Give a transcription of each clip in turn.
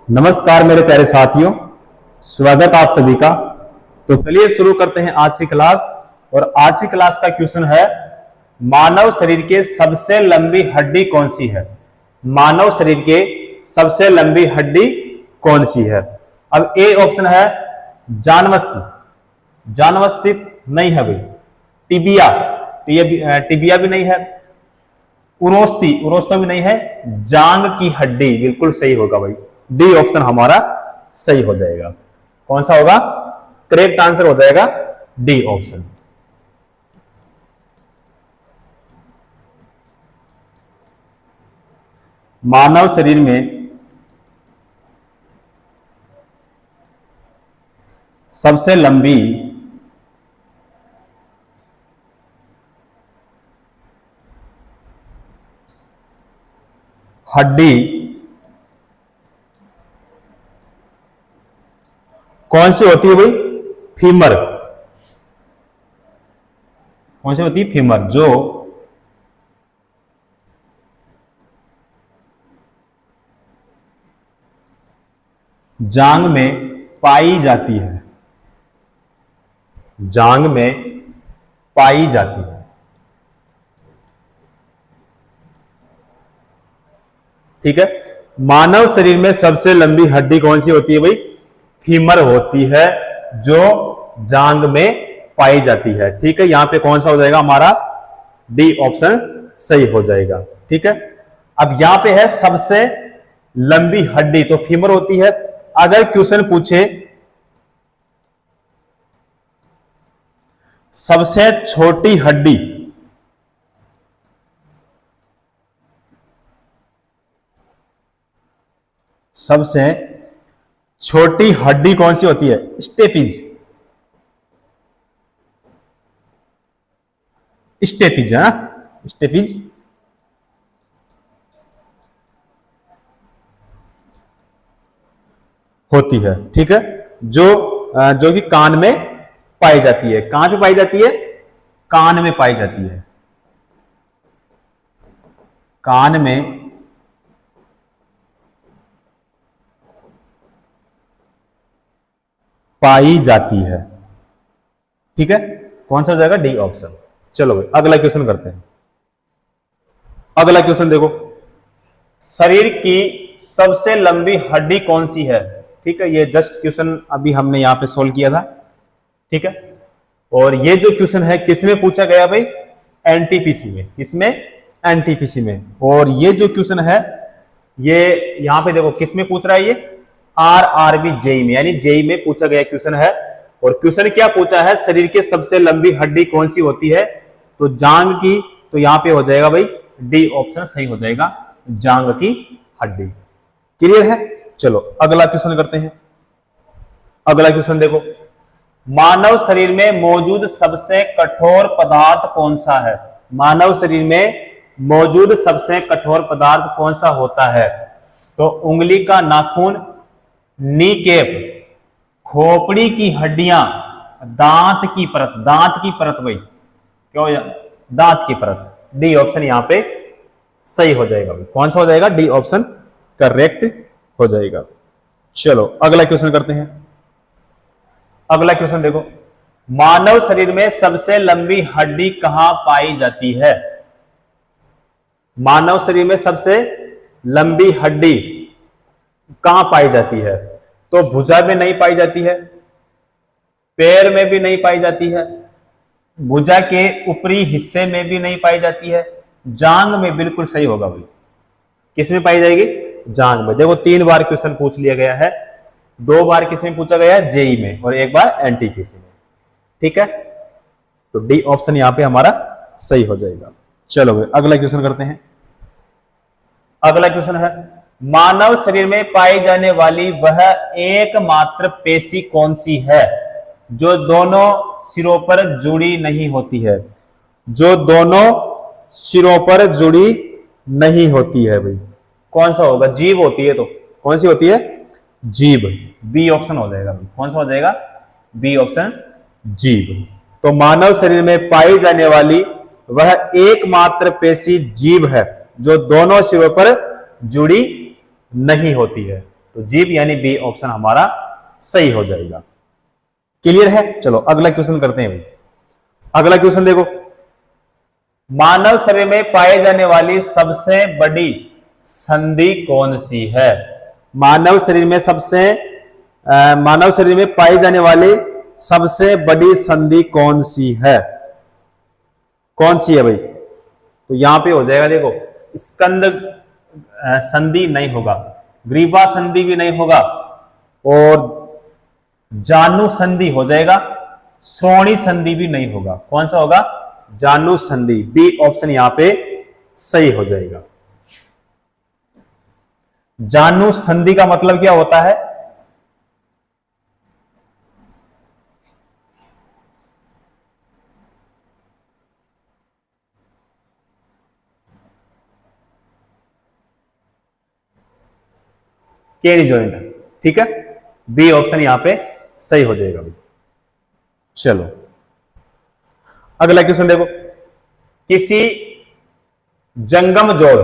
नमस्कार मेरे प्यारे साथियों, स्वागत आप सभी का। तो चलिए शुरू करते हैं आज की क्लास। और आज की क्लास का क्वेश्चन है, मानव शरीर के सबसे लंबी हड्डी कौन सी है। मानव शरीर के सबसे लंबी हड्डी कौन सी है। अब ए ऑप्शन है जानवस्ती, जानवस्ती नहीं है भाई। टिबिया, तो ये टिबिया भी नहीं है। उरोस्ती, उरोस्ता भी नहीं है। जांग की हड्डी बिल्कुल सही होगा भाई। डी ऑप्शन हमारा सही हो जाएगा। कौन सा होगा? करेक्ट आंसर हो जाएगा डी ऑप्शन। मानव शरीर में सबसे लंबी हड्डी कौन सी होती है भाई? फीमर। कौन सी होती है? फीमर, जो जांग में पाई जाती है। जांग में पाई जाती है। ठीक है। मानव शरीर में सबसे लंबी हड्डी कौन सी होती है भाई? फीमर होती है, जो जांग में पाई जाती है। ठीक है, यहां पे कौन सा हो जाएगा हमारा? डी ऑप्शन सही हो जाएगा। ठीक है। अब यहां पे है सबसे लंबी हड्डी, तो फीमर होती है। अगर क्वेश्चन पूछे सबसे छोटी हड्डी, सबसे छोटी हड्डी कौन सी होती है? स्टेपिज। स्टेपिज है, स्टेपिज होती है। ठीक है, जो कि कान में पाई जाती है। कहां पे पाई जाती है? कान में पाई जाती है। कान में पाई जाती है। ठीक है, कौन सा हो जाएगा? D option. चलो भाई अगला क्वेश्चन करते हैं। अगला क्वेश्चन देखो, शरीर की सबसे लंबी हड्डी कौन सी है। ठीक है, ये जस्ट क्वेश्चन अभी हमने यहां पे सोल्व किया था। ठीक है, और ये जो क्वेश्चन है किसमें पूछा गया भाई? एनटीपीसी में। किसमें? एनटीपीसी में। और ये जो क्वेश्चन है ये यहां पे देखो किसमें पूछ रहा है? ये आरआरबी जेई में, यानी जेई में पूछा गया क्वेश्चन है। और क्वेश्चन क्या पूछा है? शरीर के सबसे लंबी हड्डी कौन सी होती है? तो जांग की। तो यहां पे हो जाएगा भाई डी ऑप्शन सही हो जाएगा, जांग की हड्डी। क्लियर है? चलो अगला क्वेश्चन करते हैं। अगला क्वेश्चन देखो, मानव शरीर में मौजूद सबसे कठोर पदार्थ कौन सा है। मानव शरीर में मौजूद सबसे कठोर पदार्थ कौन सा होता है? तो उंगली का नाखून, नी कैप, खोपड़ी की हड्डियां, दांत की परत। दांत की परत भाई, क्यों? दांत की परत। डी ऑप्शन यहां पे सही हो जाएगा भाई। कौन सा हो जाएगा? डी ऑप्शन करेक्ट हो जाएगा। चलो अगला क्वेश्चन करते हैं। अगला क्वेश्चन देखो, मानव शरीर में सबसे लंबी हड्डी कहां पाई जाती है। मानव शरीर में सबसे लंबी हड्डी कहां पाई जाती है? तो भुजा में नहीं पाई जाती है, पैर में भी नहीं पाई जाती है, भुजा के ऊपरी हिस्से में भी नहीं पाई जाती है, जांग में बिल्कुल सही होगा भाई। किस में पाई जाएगी? जांग में। देखो 3 बार क्वेश्चन पूछ लिया गया है, 2 बार किसमें पूछा गया है? जेई में, और 1 बार एनटीपीसी में। ठीक है, तो डी ऑप्शन यहां पे हमारा सही हो जाएगा। चलो भाई अगला क्वेश्चन करते हैं। अगला क्वेश्चन है, मानव शरीर में पाई जाने वाली वह एकमात्र पेशी कौन सी है जो दोनों सिरों पर जुड़ी नहीं होती है। जो दोनों सिरों पर जुड़ी नहीं होती है भाई। कौन सा होगा? जीभ होती है। तो कौन सी होती है? जीभ। बी ऑप्शन हो जाएगा भाई। कौन सा हो जाएगा? बी ऑप्शन, जीभ। तो मानव शरीर में पाई जाने वाली वह एकमात्र पेशी जीभ है जो दोनों सिरों पर जुड़ी नहीं होती है। तो जीभ यानी बी ऑप्शन हमारा सही हो जाएगा। क्लियर है? चलो अगला क्वेश्चन करते हैं भाई। अगला क्वेश्चन देखो, मानव शरीर में पाई जाने वाली सबसे बड़ी संधि कौन सी है? मानव शरीर में मानव शरीर में पाई जाने वाली सबसे बड़ी संधि कौन सी है? कौन सी है भाई? तो यहां पे हो जाएगा, देखो स्कंद संधि नहीं होगा, ग्रीवा संधि भी नहीं होगा, और जानु संधि हो जाएगा, श्रोणी संधि भी नहीं होगा। कौन सा होगा? जानु संधि। बी ऑप्शन यहां पे सही हो जाएगा। जानु संधि का मतलब क्या होता है? केनी जॉइंट। ठीक है, बी ऑप्शन यहां पे सही हो जाएगा भाई। चलो अगला क्वेश्चन देखो, किसी जंगम जोड़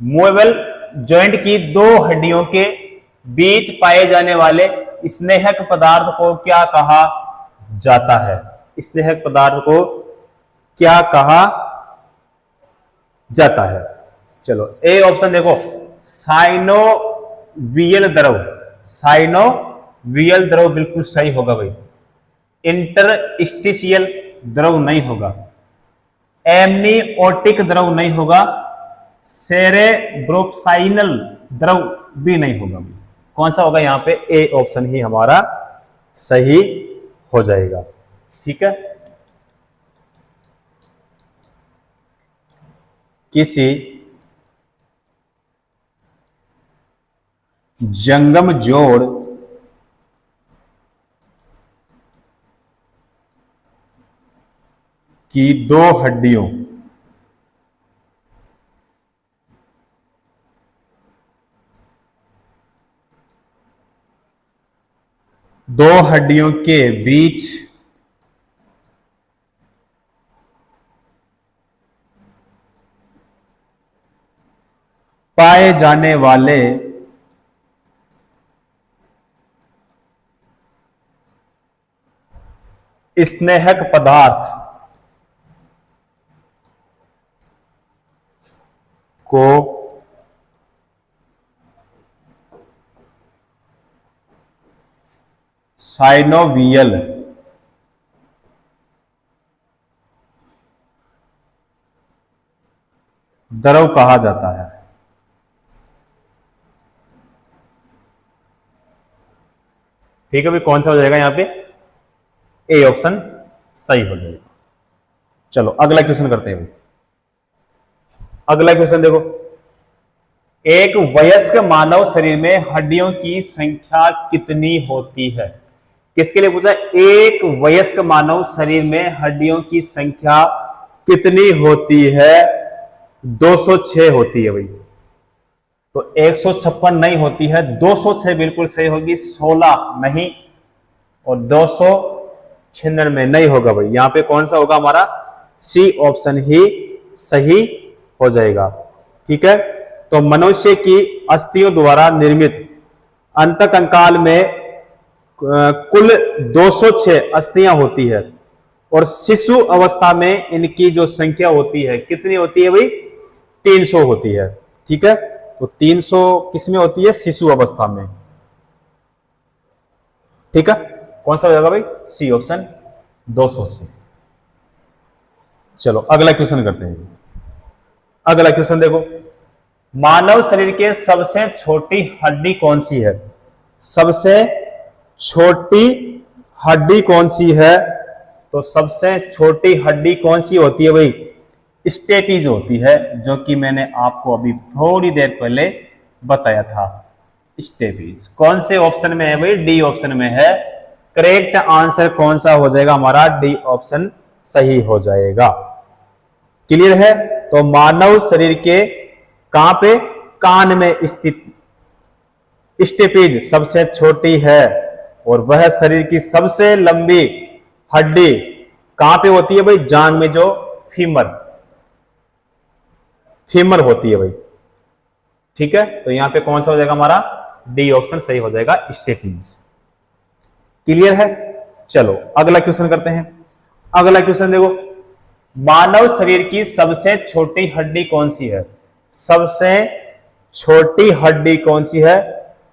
मूवेबल जॉइंट की दो हड्डियों के बीच पाए जाने वाले स्नेहक पदार्थ को क्या कहा जाता है? स्नेहक पदार्थ को क्या कहा जाता है? चलो ए ऑप्शन देखो, साइनोवियल द्रव। साइनोवियल द्रव बिल्कुल सही होगा भाई। इंटरस्टिशियल द्रव नहीं होगा, एमनियोटिक द्रव नहीं होगा, सेरेब्रोसाइनल द्रव भी नहीं होगा। कौन सा होगा? यहां पे ए ऑप्शन ही हमारा सही हो जाएगा। ठीक है, किसी जंगम जोड़ की दो हड्डियों के बीच पाए जाने वाले स्नेहक पदार्थ को साइनोवियल द्रव कहा जाता है। ठीक है भाई, कौन सा हो जाएगा यहां पे? ए ऑप्शन सही हो जाएगा। चलो अगला क्वेश्चन करते हैं भाई। अगला क्वेश्चन देखो, एक वयस्क मानव शरीर में हड्डियों की संख्या कितनी होती है? किसके लिए पूछा? एक वयस्क मानव शरीर में हड्डियों की संख्या कितनी होती है? 206 होती है भाई। तो 156 नहीं होती है, 206 बिल्कुल सही होगी, 16 नहीं, और 296 नहीं होगा भाई। यहां पे कौन सा होगा हमारा? सी ऑप्शन ही सही हो जाएगा। ठीक है, तो मनुष्य की अस्थियों द्वारा निर्मित अंतकंकाल में कुल 206 अस्थियां होती है, और शिशु अवस्था में इनकी जो संख्या होती है कितनी होती है भाई? 300 होती है। ठीक है, तो 300 किसमें होती है? शिशु अवस्था में। ठीक है, कौन सा हो जाएगा भाई? C option 206। चलो अगला क्वेश्चन करते हैं। अगला क्वेश्चन देखो, मानव शरीर के सबसे छोटी हड्डी कौन सी है? सबसे छोटी हड्डी कौन सी है? तो सबसे छोटी हड्डी कौन सी होती है भाई? स्टेपीज होती है, जो कि मैंने आपको अभी थोड़ी देर पहले बताया था। स्टेपीज कौन से ऑप्शन में है भाई? डी ऑप्शन में है। करेक्ट आंसर कौन सा हो जाएगा हमारा? डी ऑप्शन सही हो जाएगा। क्लियर है? तो मानव शरीर के कहां पे? कान में स्थित स्टेपीज सबसे छोटी है, और वह शरीर की सबसे लंबी हड्डी कहां पे होती है भाई? जांघ में, जो फीमर होती है भाई। ठीक है, तो यहां पे कौन सा हो जाएगा हमारा? डी ऑप्शन सही हो जाएगा, स्टेपीज। क्लियर है? चलो अगला क्वेश्चन करते हैं। अगला क्वेश्चन देखो, मानव शरीर की सबसे छोटी हड्डी कौन सी है? सबसे छोटी हड्डी कौन सी है?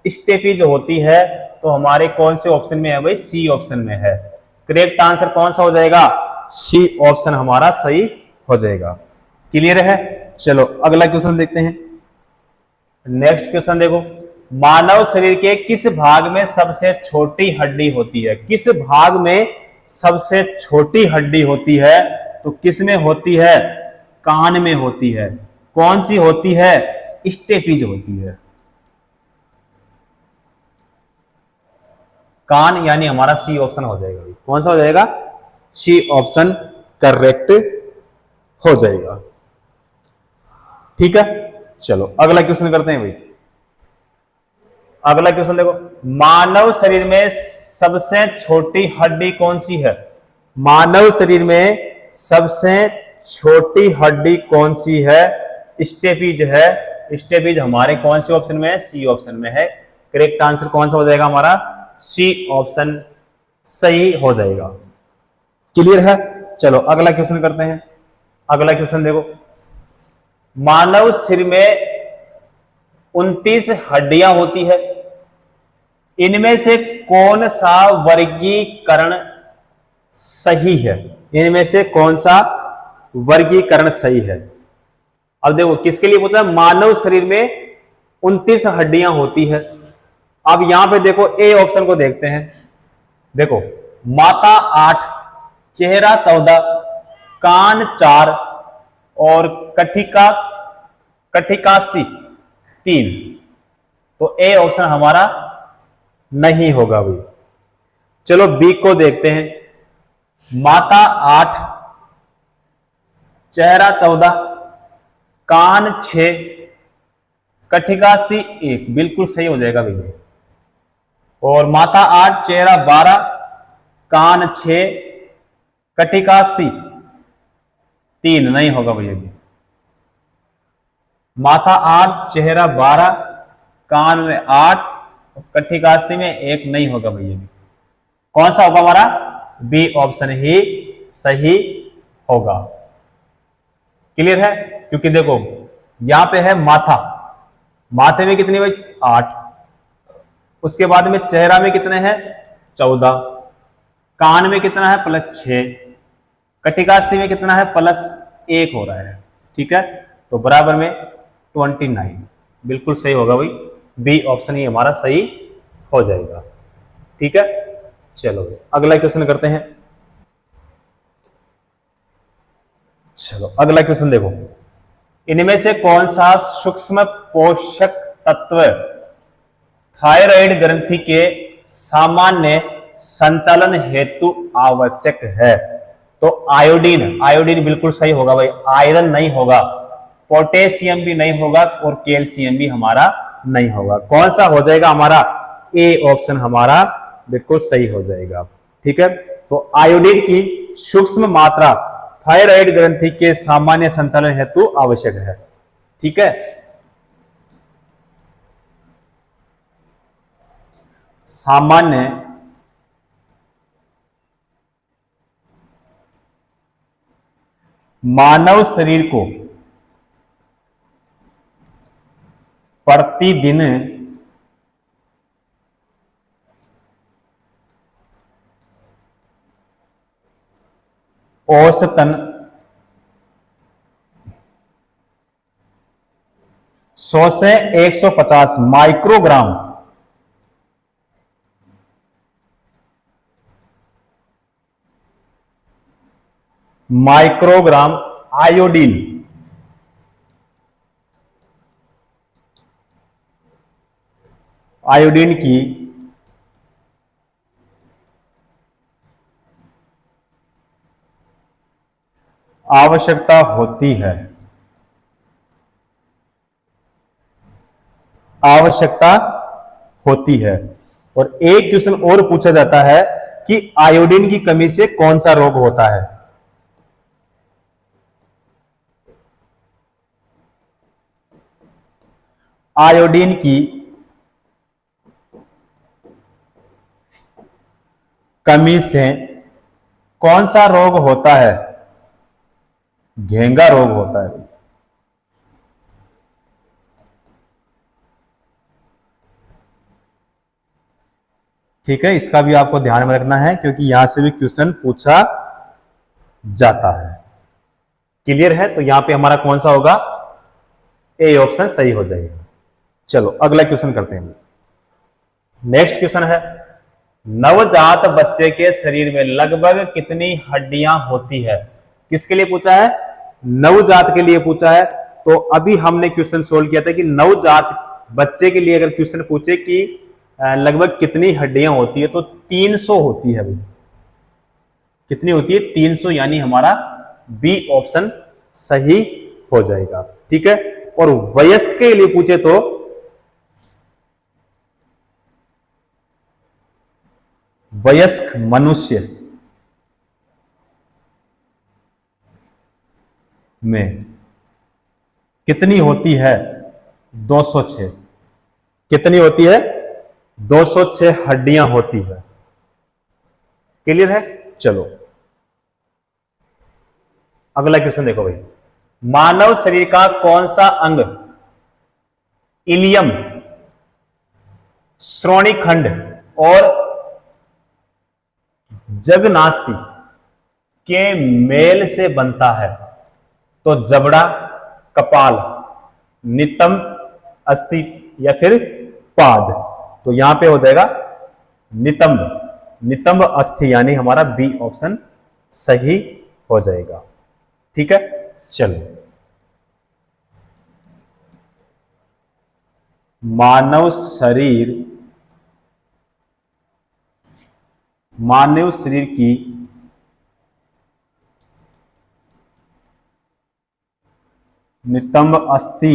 स्टेपीज होती है। तो हमारे कौन से ऑप्शन में है भाई? सी ऑप्शन में है। करेक्ट आंसर कौन सा हो जाएगा? सी ऑप्शन हमारा सही हो जाएगा। क्लियर है? चलो अगला क्वेश्चन देखते हैं। नेक्स्ट क्वेश्चन देखो, मानव शरीर के किस भाग में सबसे छोटी हड्डी होती है? किस भाग में सबसे छोटी हड्डी होती है? तो किस में होती है? कान में होती है। कौन सी होती है? स्टेपीज होती है। कान, यानी हमारा सी ऑप्शन हो जाएगा। कौन सा हो जाएगा? सी ऑप्शन करेक्ट हो जाएगा। ठीक है, चलो अगला क्वेश्चन करते हैं भाई। अगला क्वेश्चन देखो, मानव शरीर में सबसे छोटी हड्डी कौन सी है? मानव शरीर में सबसे छोटी हड्डी कौन सी है? स्टेपीज है। स्टेपीज हमारे कौन से ऑप्शन में है? सी ऑप्शन में है। करेक्ट आंसर कौन सा हो जाएगा हमारा? सी ऑप्शन सही हो जाएगा। क्लियर है? चलो अगला क्वेश्चन करते हैं। अगला क्वेश्चन देखो, मानव शरीर में 29 हड्डियां होती है। इनमें से कौन सा वर्गीकरण सही है? इनमें से कौन सा वर्गीकरण सही है? अब देखो किसके लिए पूछा? मानव शरीर में 29 हड्डियां होती है। अब यहां पे देखो ए ऑप्शन को देखते हैं। देखो, माथा 8, चेहरा 14, कान 4 और कठिकास्ती 3। तो ए ऑप्शन हमारा नहीं होगा भाई। चलो बी को देखते हैं। माथा 8, चेहरा 14, कान 6, कठिकास्ती 1। बिल्कुल सही हो जाएगा भैया। और माथा 8, चेहरा 12, कान 6, कठिकास्ती 3 नहीं होगा भैया। माथा 8, चेहरा 12, कान में 8, कठिकास्ती में 1 नहीं होगा भैया। कौन सा होगा हमारा? बी ऑप्शन ही सही होगा। क्लियर है? क्योंकि देखो यहां पे है माथा, माथे में कितनी भाई? 8। उसके बाद में चेहरा में कितने हैं? 14। कान में कितना है? +6। कठिकास्ती में कितना है? +1 हो रहा है। ठीक है, तो बराबर में 29। बिल्कुल सही होगा भाई। बी ऑप्शन ही हमारा सही हो जाएगा। ठीक है, चलो अगला क्वेश्चन करते हैं। चलो अगला क्वेश्चन देखो, इनमें से कौन सा सूक्ष्म पोषक तत्व थायराइड ग्रंथि के सामान्य संचालन हेतु आवश्यक है? तो आयोडीन। आयोडीन बिल्कुल सही होगा भाई। आयरन नहीं होगा, पोटेशियम भी नहीं होगा और कैल्शियम भी हमारा नहीं होगा। कौन सा हो जाएगा हमारा? ए ऑप्शन हमारा बिल्कुल सही हो जाएगा। ठीक है, तो आयोडीन की सूक्ष्म मात्रा थायराइड ग्रंथि के सामान्य संचालन हेतु आवश्यक है। ठीक है, सामान्य मानव शरीर को प्रतिदिन औसतन 100 से 150 माइक्रोग्राम आयोडीन आयोडीन की आवश्यकता होती है। आवश्यकता होती है। और एक क्वेश्चन और पूछा जाता है कि आयोडीन की कमी से कौन सा रोग होता है? आयोडीन की कमी से कौन सा रोग होता है? घेंगा रोग होता है। ठीक है, इसका भी आपको ध्यान में रखना है क्योंकि यहां से भी क्वेश्चन पूछा जाता है। क्लियर है? तो यहां पे हमारा कौन सा होगा? ए ऑप्शन सही हो जाएगा। चलो अगला क्वेश्चन करते हैं। नेक्स्ट क्वेश्चन है, नवजात बच्चे के शरीर में लगभग कितनी हड्डियां होती है? किसके लिए पूछा है? नवजात के लिए पूछा है। तो अभी हमने क्वेश्चन सोल्व किया था कि नवजात बच्चे के लिए अगर क्वेश्चन पूछे कि लगभग कितनी हड्डियां होती है, तो 300 होती है। भाई कितनी होती है? 300, यानी हमारा बी ऑप्शन सही हो जाएगा। ठीक है, और वयस्क के लिए पूछे तो वयस्क मनुष्य में कितनी होती है? 206। कितनी होती है? 206 हड्डियां होती है। क्लियर है? चलो अगला क्वेश्चन देखो भाई, मानव शरीर का कौन सा अंग इलियम, श्रोणि खंड और जगनास्ति के मेल से बनता है? तो जबड़ा, कपाल, नितंब अस्थि या फिर पाद? तो यहां पे हो जाएगा नितंब, नितंब अस्थि, यानी हमारा बी ऑप्शन सही हो जाएगा। ठीक है, चलो मानव शरीर की नितंब अस्थि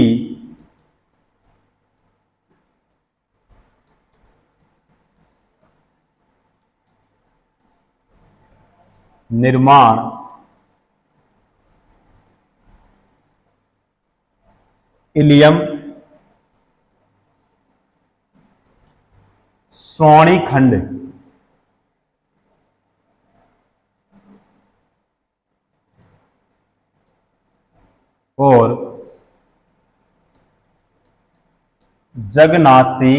निर्माण इलियम, श्रोणि खंड और जगनास्ति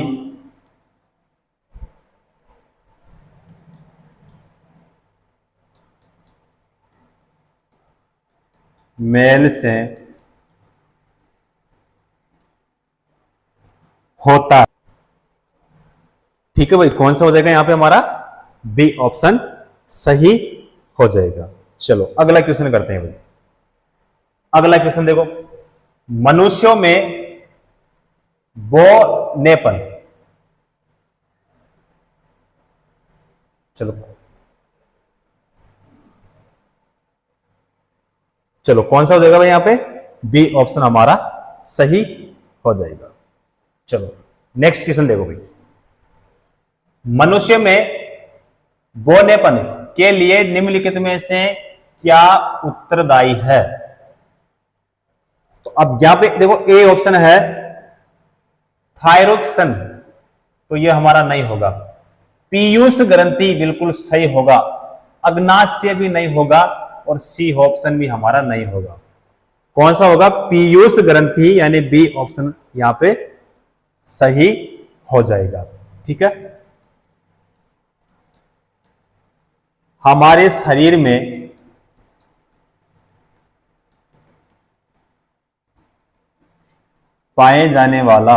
मेल से होता है। ठीक है भाई, कौन सा हो जाएगा यहां पे हमारा? बी ऑप्शन सही हो जाएगा। चलो अगला क्वेश्चन करते हैं भाई। अगला क्वेश्चन देखो, मनुष्यों में बोनेपन, चलो कौन सा हो जाएगा भाई यहां पे? बी ऑप्शन हमारा सही हो जाएगा। चलो नेक्स्ट क्वेश्चन देखो भाई, मनुष्य में बोनेपन के लिए निम्नलिखित में से क्या उत्तरदायी है? तो अब यहां पे देखो ए ऑप्शन है थायरोक्सिन, तो यह हमारा नहीं होगा। पीयूष ग्रंथि बिल्कुल सही होगा, अग्नाशय भी नहीं होगा, और सी ऑप्शन भी हमारा नहीं होगा। कौन सा होगा? पीयूष ग्रंथि, यानी बी ऑप्शन यहां पे सही हो जाएगा। ठीक है, हमारे शरीर में पाए जाने वाला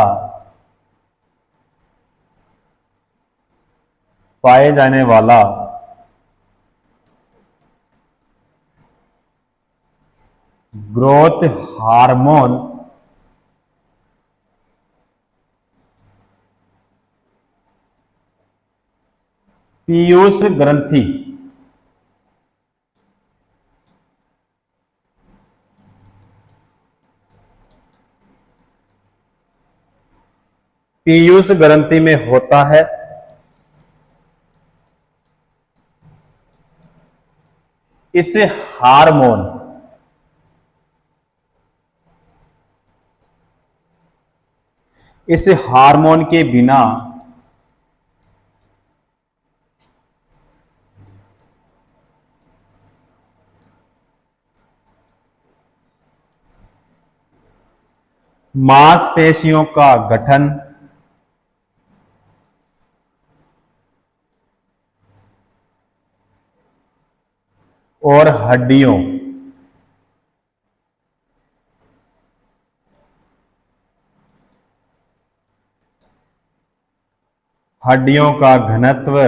ग्रोथ हार्मोन पीयूष ग्रंथि पीयूष ग्रंथि में होता है। इसे हार्मोन के बिना मांसपेशियों का गठन और हड्डियों का घनत्व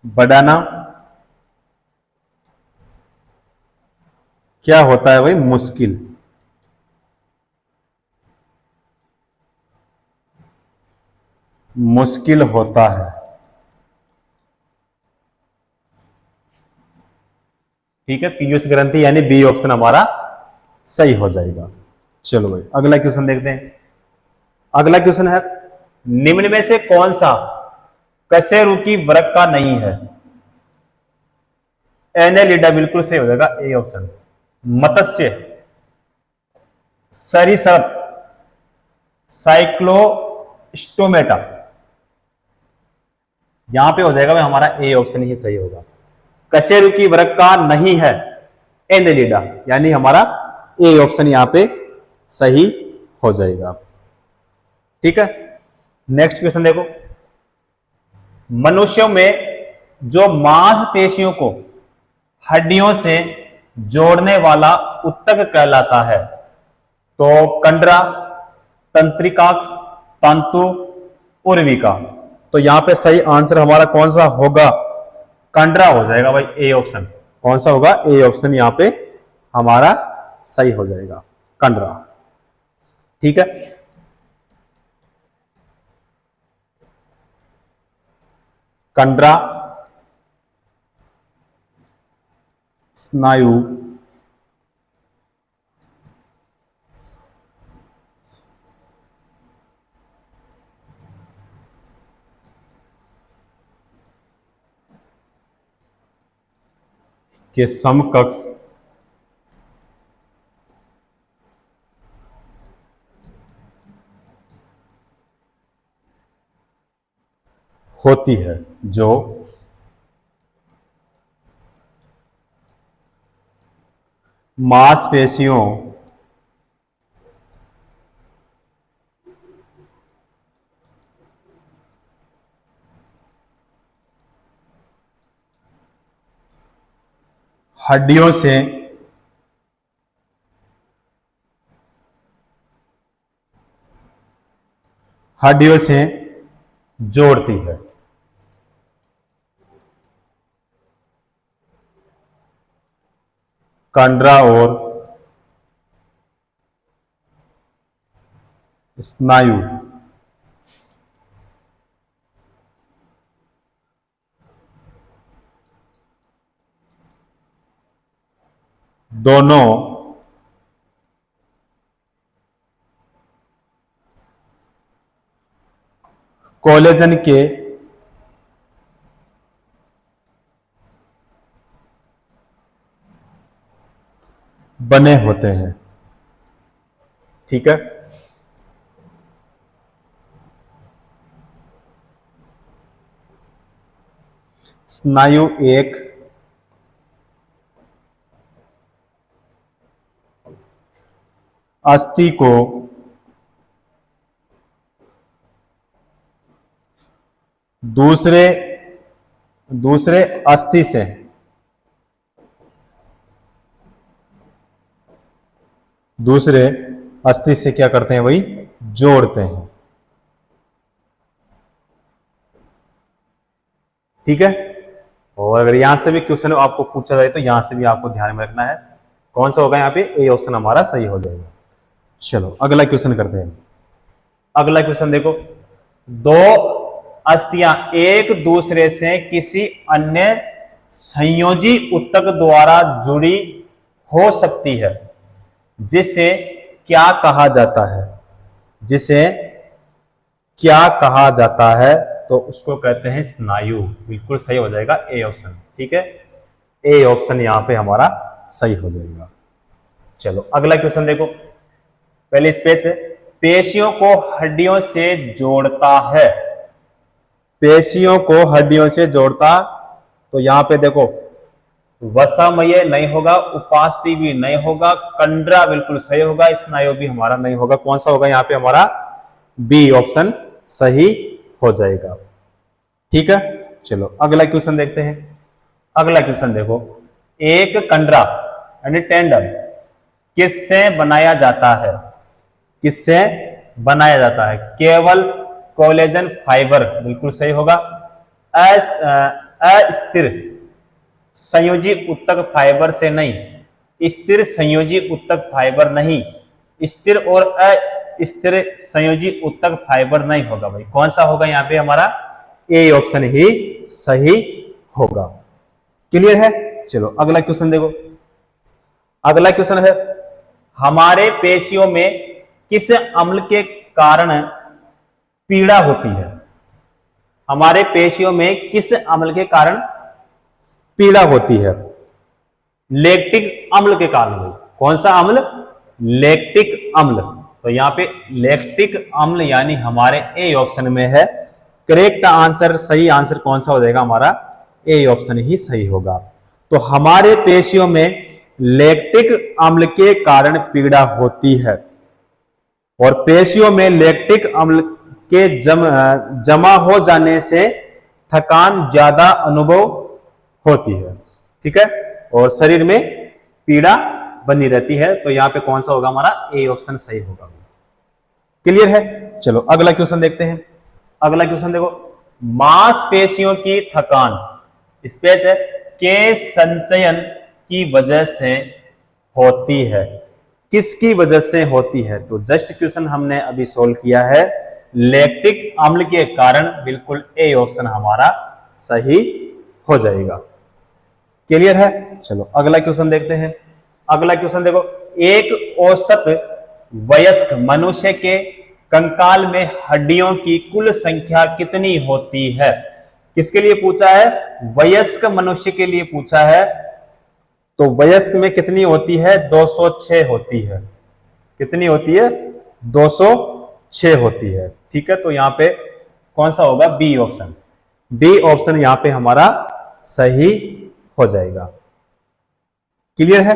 बढ़ाना क्या होता है भाई? मुश्किल। मुश्किल होता है। ठीक है, पीयूष ग्रंथि यानी बी ऑप्शन हमारा सही हो जाएगा। चलो भाई अगला क्वेश्चन देखते हैं। अगला क्वेश्चन है, निम्न में से कौन सा कशेरुकी वर्ग का नहीं है? एनेलिडा बिल्कुल सही हो जाएगा, ए ऑप्शन। मत्स्य, सरीसृप, साइक्लोस्टोमेटा, यहां पे हो जाएगा भाई हमारा ए ऑप्शन ही सही होगा। कशेरुकी वर्ग का नहीं है एनेलिडा, यानी हमारा ए ऑप्शन यहां पे सही हो जाएगा। ठीक है, नेक्स्ट क्वेश्चन देखो। मनुष्यों में जो मांसपेशियों को हड्डियों से जोड़ने वाला उत्तक कहलाता है, तो कंडरा, तंत्रिकाक्ष, तंतु, उर्विका, तो यहां पे सही आंसर हमारा कौन सा होगा? कंडरा हो जाएगा भाई, ए ऑप्शन। कौन सा होगा? ए ऑप्शन यहां पे हमारा सही हो जाएगा, कंडरा। ठीक है, कंडरा स्नायु के समकक्ष होती है, जो मांसपेशियों हड्डियों से जोड़ती है। कंडरा और स्नायु दोनों कोलेजन के बने होते हैं। ठीक है, स्नायु एक अस्थि को दूसरे अस्थि से क्या करते हैं भाई? जोड़ते हैं। ठीक है, और अगर यहां से भी क्वेश्चन आपको पूछा जाए तो यहां से भी आपको ध्यान में रखना है कौन सा होगा, यहां पे ए ऑप्शन हमारा सही हो जाएगा। चलो अगला क्वेश्चन करते हैं। अगला क्वेश्चन देखो, दो अस्थियां एक दूसरे से किसी अन्य संयोजी उत्तक द्वारा जुड़ी हो सकती है, जिसे क्या कहा जाता है? तो उसको कहते हैं स्नायु। बिल्कुल सही हो जाएगा, ए ऑप्शन। ठीक है, ए ऑप्शन यहां पे हमारा सही हो जाएगा। चलो अगला क्वेश्चन देखो, पहले इस पेज से, पेशियों को हड्डियों से जोड़ता है। पेशियों को हड्डियों से जोड़ता, तो यहां पे देखो वसामय नहीं होगा, उपास्थि भी नहीं होगा, कंडरा बिल्कुल सही होगा, स्नायु भी हमारा नहीं होगा। कौन सा होगा यहाँ पे हमारा? बी ऑप्शन सही हो जाएगा। ठीक है, चलो अगला क्वेश्चन देखते हैं। अगला क्वेश्चन देखो, एक कंडरा यानी टेंडन किससे बनाया जाता है? किससे बनाया जाता है? केवल कोलेजन फाइबर बिल्कुल सही होगा। अस्थिर संयोजी उत्तक फाइबर से नहीं, स्थिर संयोजी उत्तक फाइबर नहीं, स्थिर और अस्थिर संयोजी उत्तक फाइबर नहीं होगा भाई। कौन सा होगा यहाँ पे हमारा? ए ऑप्शन ही सही होगा। क्लियर है? चलो अगला क्वेश्चन देखो। अगला क्वेश्चन है, हमारे पेशियों में किस अम्ल के कारण पीड़ा होती है? हमारे पेशियों में किस अम्ल के कारण पीड़ा होती है? लैक्टिक अम्ल के कारण भाई। कौन सा अम्ल? लैक्टिक अम्ल। तो यहाँ पे लैक्टिक अम्ल यानी हमारे ए ऑप्शन में है। करेक्ट आंसर, सही आंसर कौन सा हो जाएगा हमारा? ए ऑप्शन ही सही होगा। तो हमारे पेशियों में लैक्टिक अम्ल के कारण पीड़ा होती है और पेशियों में लैक्टिक अम्ल के जमा हो जाने से थकान ज्यादा अनुभव होती है। ठीक है, और शरीर में पीड़ा बनी रहती है। तो यहाँ पे कौन सा होगा हमारा? ए ऑप्शन सही होगा। क्लियर है? चलो अगला क्वेश्चन देखते हैं। अगला क्वेश्चन देखो, मांसपेशियों की थकान स्पेस है के संचयन की वजह से होती है। किसकी वजह से होती है? तो जस्ट क्वेश्चन हमने अभी सोल्व किया है, लैक्टिक अम्ल के कारण। बिल्कुल ए ऑप्शन हमारा सही हो जाएगा। क्लियर है? चलो अगला क्वेश्चन देखते हैं। अगला क्वेश्चन देखो, एक औसत वयस्क मनुष्य के कंकाल में हड्डियों की कुल संख्या कितनी होती है? किसके लिए पूछा है? वयस्क मनुष्य के लिए पूछा है। तो वयस्क में कितनी होती है? 206 होती है। कितनी होती है? 206 होती है। ठीक है, तो यहां पे कौन सा होगा? B option. बी ऑप्शन यहां पे हमारा सही हो जाएगा। क्लियर है?